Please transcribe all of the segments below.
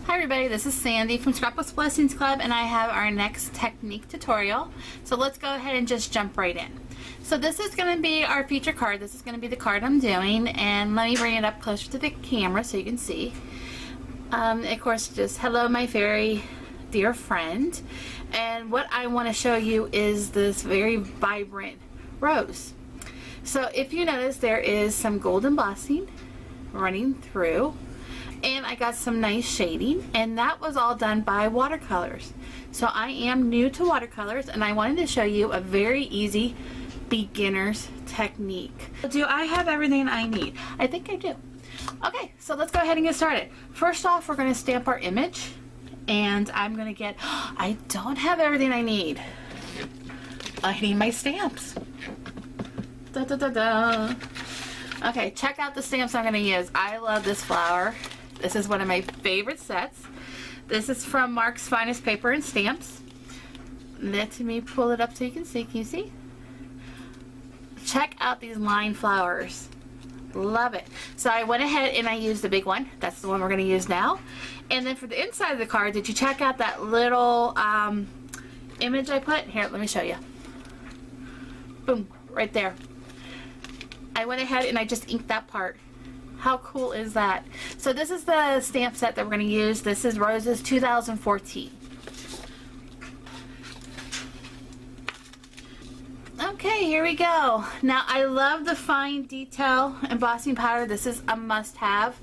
Hi everybody, this is Sandy from ScrapBook Blessings Club, and I have our next technique tutorial. So let's go ahead and just jump right in. So this is going to be our feature card. This is going to be the card I'm doing, and let me bring it up closer to the camera so you can see. Of course, just hello my very dear friend. And what I want to show you is this very vibrant rose. So if you notice, there is some gold embossing running through, and I got some nice shading, and that was all done by watercolors. So I am new to watercolors, and I wanted to show you a very easy beginner's technique. Do I have everything I need? I think I do. Okay, so let's go ahead and get started. First off, we're going to stamp our image, and I'm going to get, I don't have everything I need. I need my stamps. Da, da, da, da. Okay, check out the stamps I'm going to use. I love this flower. This is one of my favorite sets. This is from Mark's Finest Paper and Stamps. Let me pull it up so you can see. Can you see? Check out these line flowers. Love it. So I went ahead and I used the big one. That's the one we're going to use now. And then for the inside of the card, did you check out that little image I put? Here, let me show you. Boom, right there. I went ahead and I just inked that part. How cool is that? So this is the stamp set that we're going to use. This is Roses 2014. Okay, here we go. Now I love the fine detail embossing powder. This is a must-have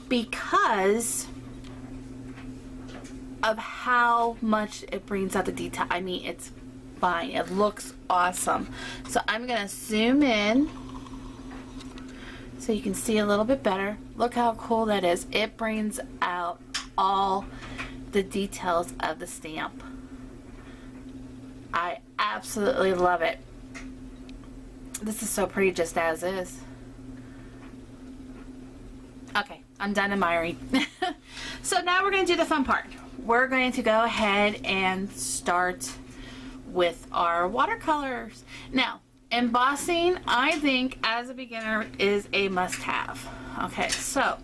because of how much it brings out the detail. I mean, it's fine. It looks awesome. So I'm going to zoom in so you can see a little bit better. Look how cool that is. It brings out all the details of the stamp. I absolutely love it. This is so pretty just as is. Okay, I'm done admiring. So now we're going to do the fun part. We're going to go ahead and start with our watercolors. Now, embossing, I think, as a beginner is a must-have. Okay, so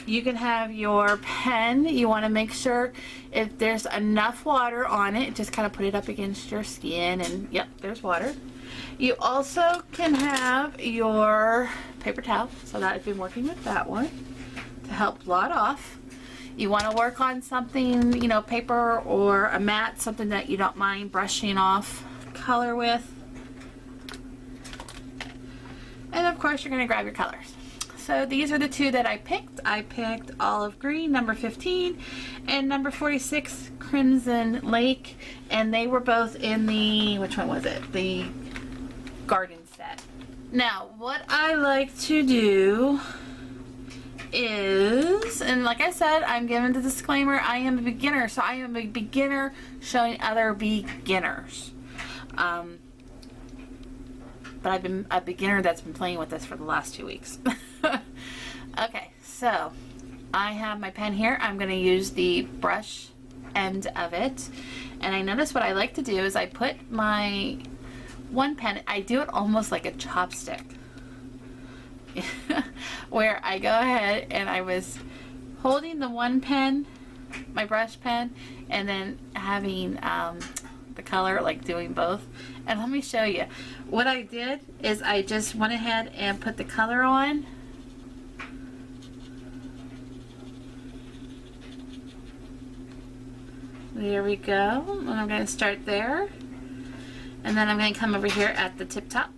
you can have your pen. You want to make sure if there's enough water on it, just kind of put it up against your skin, and yep, there's water. You also can have your paper towel, so that I've been working with that one to help blot off. You want to work on something, you know, paper or a mat, something that you don't mind brushing off color with. And of course, you're going to grab your colors. So these are the two that I picked. I picked Olive Green, number 15, and number 46, Crimson Lake. And they were both in the, which one was it? The garden set. Now, what I like to do is, and like I said, I'm giving the disclaimer, I am a beginner. So I am a beginner showing other beginners. But I've been a beginner that's been playing with this for the last 2 weeks. Okay, so I have my pen here. I'm going to use the brush end of it. And I notice what I like to do is I put my one pen, I do it almost like a chopstick. Where I go ahead and I was holding the one pen, my brush pen, and then having the color, like doing both. And let me show you. What I did is I just went ahead and put the color on. There we go. And I'm going to start there. And then I'm going to come over here at the tip top.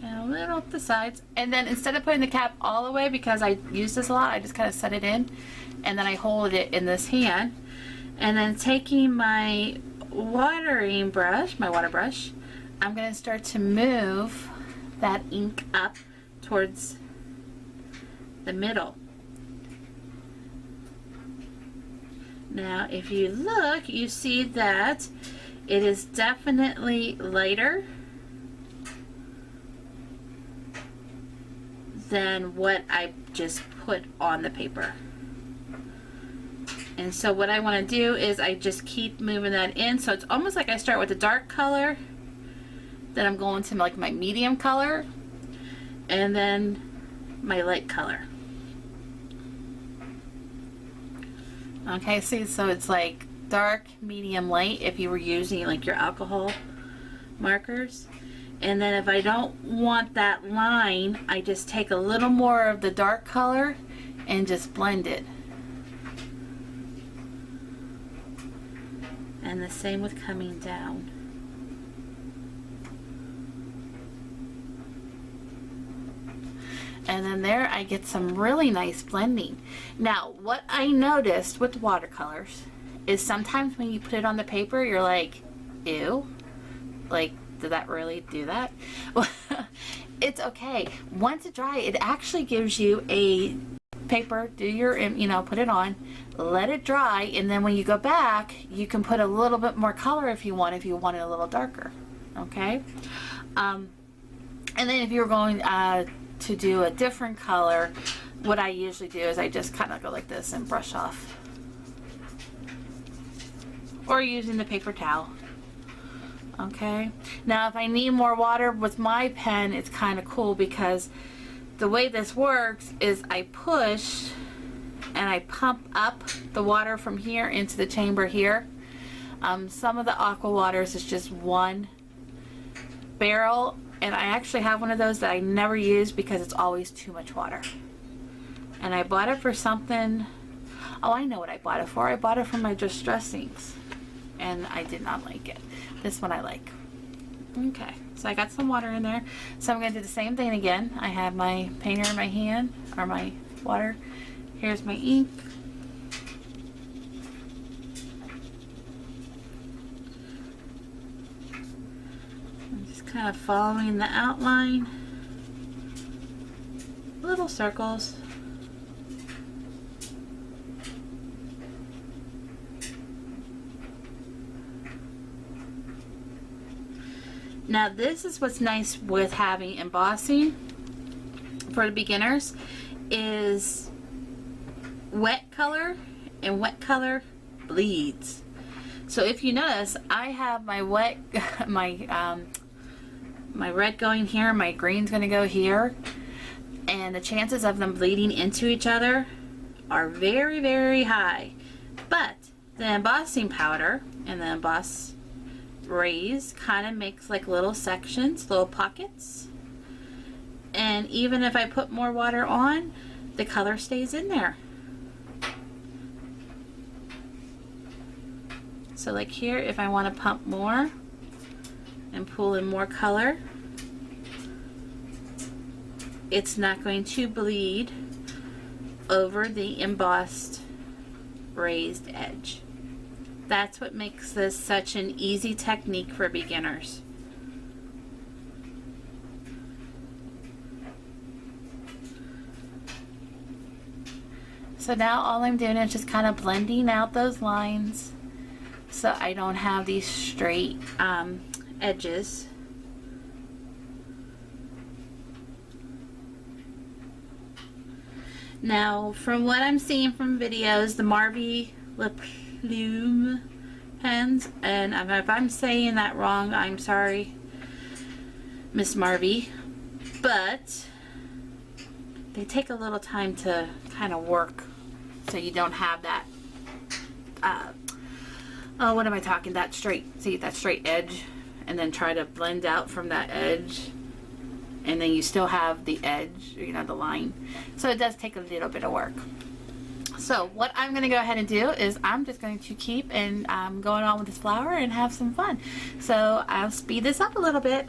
And a little up the sides. And then instead of putting the cap all the way, because I use this a lot, I just kind of set it in. And then I hold it in this hand. And then taking my watering brush, my water brush, I'm going to start to move that ink up towards the middle. Now, if you look, you see that it is definitely lighter than what I just put on the paper. And so what I want to do is I just keep moving that in. So it's almost like I start with a dark color, then I'm going to like my medium color, and then my light color. Okay, see, so it's like dark, medium, light if you were using like your alcohol markers. And then if I don't want that line, I just take a little more of the dark color and just blend it. And the same with coming down. And then there I get some really nice blending. Now, what I noticed with watercolors is sometimes when you put it on the paper, you're like, ew, like, did that really do that? Well, it's okay. Once it dries, it actually gives you a paper, do your, you know, put it on, let it dry, and then when you go back, you can put a little bit more color if you want it a a little darker, okay? And then if you're going to do a different color, what I usually do is I just kind of go like this and brush off. Or using the paper towel. Okay, now if I need more water with my pen, it's kind of cool because the way this works is I push and I pump up the water from here into the chamber here. Some of the aqua waters is just one barrel, and I actually have one of those that I never use because it's always too much water. And I bought it for something, oh, I know what I bought it for. I bought it for my distressings and I did not like it. This one I like. Okay, so I got some water in there. So I'm going to do the same thing again. I have my painter in my hand, or my water. Here's my ink. I'm just kind of following the outline. Little circles. Now this is what's nice with having embossing for the beginners, is wet color, and wet color bleeds. So if you notice, I have my wet, my red going here, my green's gonna go here, and the chances of them bleeding into each other are very, very high. But the embossing powder and the emboss raise kind of makes like little sections, little pockets, and even if I put more water on, the color stays in there. So like here, if I want to pump more and pull in more color, it's not going to bleed over the embossed raised edge. That's what makes this such an easy technique for beginners. So now all I'm doing is just kind of blending out those lines so I don't have these straight edges. Now, from what I'm seeing from videos, the Marvy Plume pens, and if I'm saying that wrong, I'm sorry, Miss Marvy, but they take a little time to kind of work so you don't have that oh, what am I talking, that straight, see, that straight edge, and then try to blend out from that edge, and then you still have the edge, you know, the line. So it does take a little bit of work. So what I'm going to go ahead and do is I'm just going to keep and going on with this flower and have some fun. So I'll speed this up a little bit.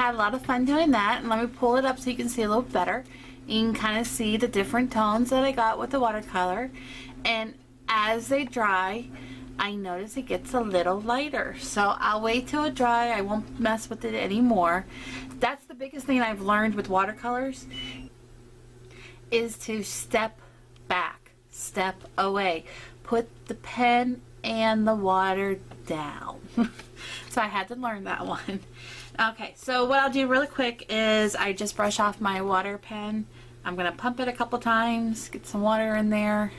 had a lot of fun doing that. And let me pull it up so you can see a little better. You can kind of see the different tones that I got with the watercolor. And as they dry, I notice it gets a little lighter. So I'll wait till it dry. I won't mess with it anymore. That's the biggest thing I've learned with watercolors, is to step back, step away. Put the pen and the water down. So I had to learn that one. Okay, so what I'll do really quick is I just brush off my water pen. I'm going to pump it a couple times, get some water in there.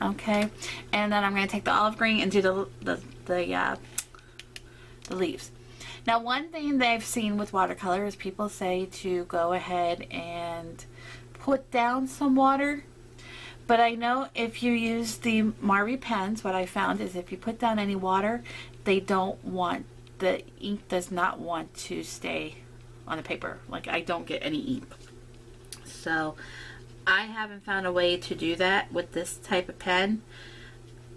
Okay, and then I'm going to take the olive green and do the leaves. Now, one thing that I've seen with watercolor is people say to go ahead and put down some water. But I know if you use the Marvy pens, what I found is if you put down any water, the ink does not want to stay on the paper. Like, I don't get any ink. So I haven't found a way to do that with this type of pen.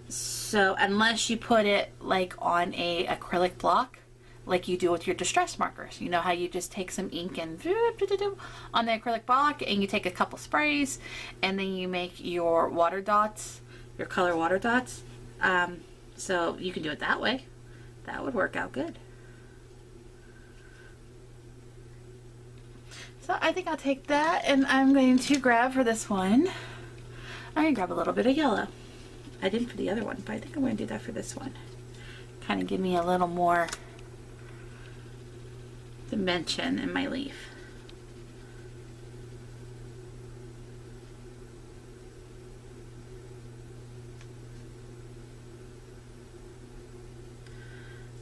So unless you put it like on a acrylic block, like you do with your distress markers. You know how you just take some ink and on the acrylic block, and you take a couple sprays, and then you make your water dots, your color water dots. So you can do it that way. That would work out good. So I think I'll take that, and I'm going to grab for this one, I'm going to grab a little bit of yellow. I didn't for the other one, but I think I'm going to do that for this one. Kind of give me a little more dimension in my leaf.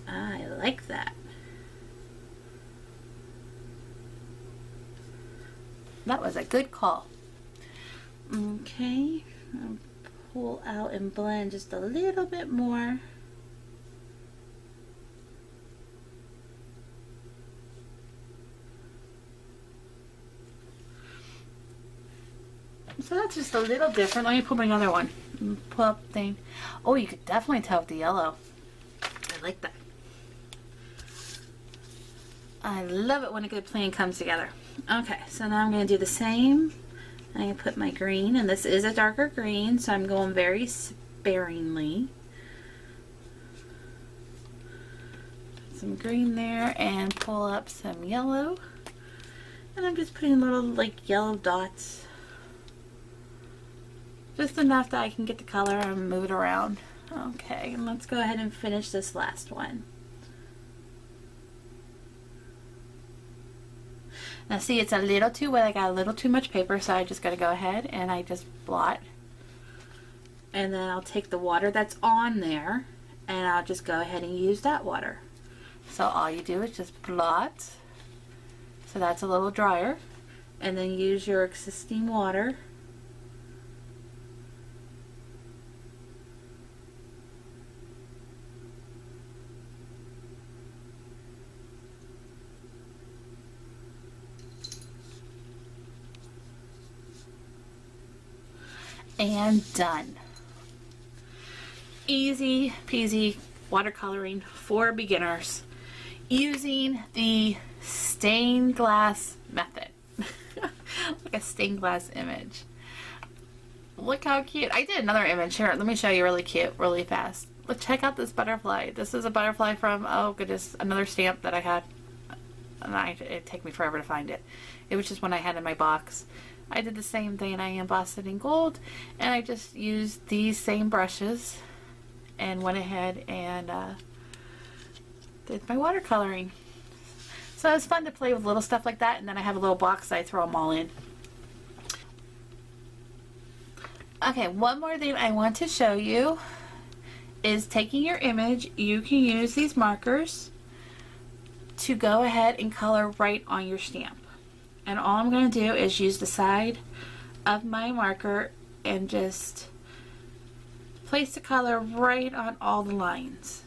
I like that. That was a good call. Okay, I'll pull out and blend just a little bit more. So that's just a little different. Let me put my other one. Pull up thing. Oh, you could definitely tell with the yellow. I like that. I love it when a good plan comes together. Okay, so now I'm going to do the same. I'm going to put my green, and this is a darker green, so I'm going very sparingly. Put some green there and pull up some yellow. And I'm just putting little like yellow dots. Just enough that I can get the color and move it around. Okay, and let's go ahead and finish this last one. Now see, it's a little too wet. I got a little too much paper, so I just got to go ahead and I just blot. And then I'll take the water that's on there, and I'll just go ahead and use that water. So all you do is just blot. So that's a little drier. And then use your existing water. And done. Easy peasy watercoloring for beginners using the stained glass method. Like a stained glass image. Look how cute. I did another image here. Let me show you really cute, really fast. Look, check out this butterfly. This is a butterfly from, oh goodness, another stamp that I had. And it'd take me forever to find it. It was just one I had in my box. I did the same thing. I embossed it in gold, and I just used these same brushes and went ahead and did my watercoloring. So it's fun to play with little stuff like that, and then I have a little box that I throw them all in. Okay, one more thing I want to show you is taking your image. You can use these markers to go ahead and color right on your stamp. And all I'm going to do is use the side of my marker and just place the color right on all the lines.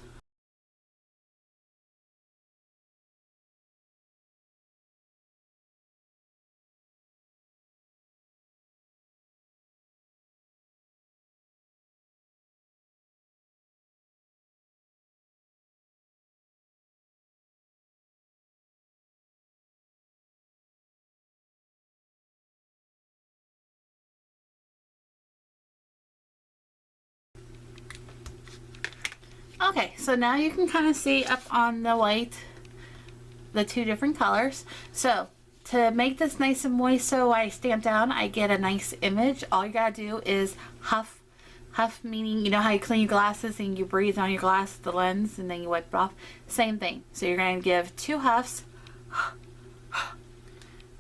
Okay, so now you can kind of see up on the white the two different colors. So to make this nice and moist, so I stamp down, I get a nice image. All you gotta do is huff. Huff meaning, you know how you clean your glasses and you breathe on your glass, the lens, and then you wipe it off? Same thing. So you're going to give 2 huffs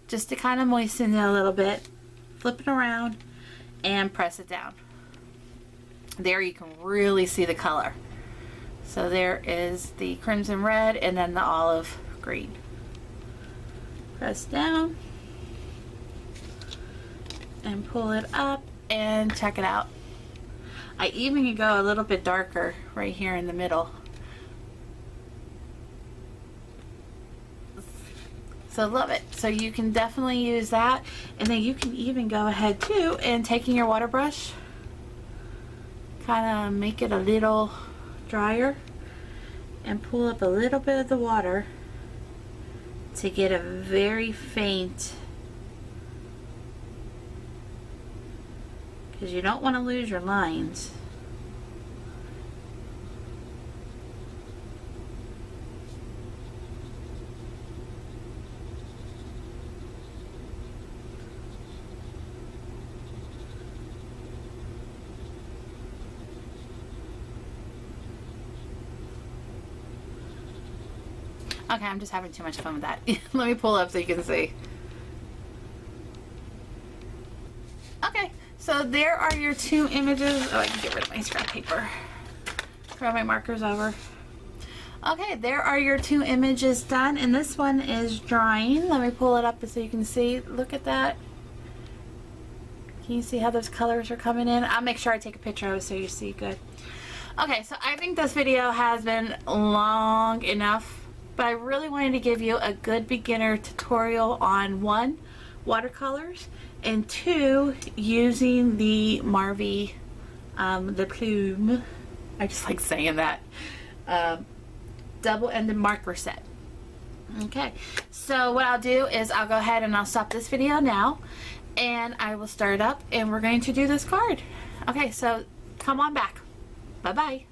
just to kind of moisten it a little bit. Flip it around and press it down. There you can really see the color. So there is the crimson red and then the olive green. Press down and pull it up and check it out. I even can go a little bit darker right here in the middle. So love it. So you can definitely use that, and then you can even go ahead too and taking your water brush, kind of make it a little drier and pull up a little bit of the water to get a very faint, because you don't want to lose your lines. Okay, I'm just having too much fun with that. Let me pull up so you can see. Okay, so there are your 2 images. Oh, I can get rid of my scrap paper. Throw my markers over. Okay, there are your 2 images done, and this one is drying. Let me pull it up so you can see. Look at that. Can you see how those colors are coming in? I'll make sure I take a picture of it so you see good. Okay, so I think this video has been long enough, but I really wanted to give you a good beginner tutorial on 1, watercolors, and 2, using the Marvy, the Plume, I just like saying that, double-ended marker set. Okay, so what I'll do is I'll go ahead and I'll stop this video now, and I will start up, and we're going to do this card. Okay, so come on back. Bye-bye.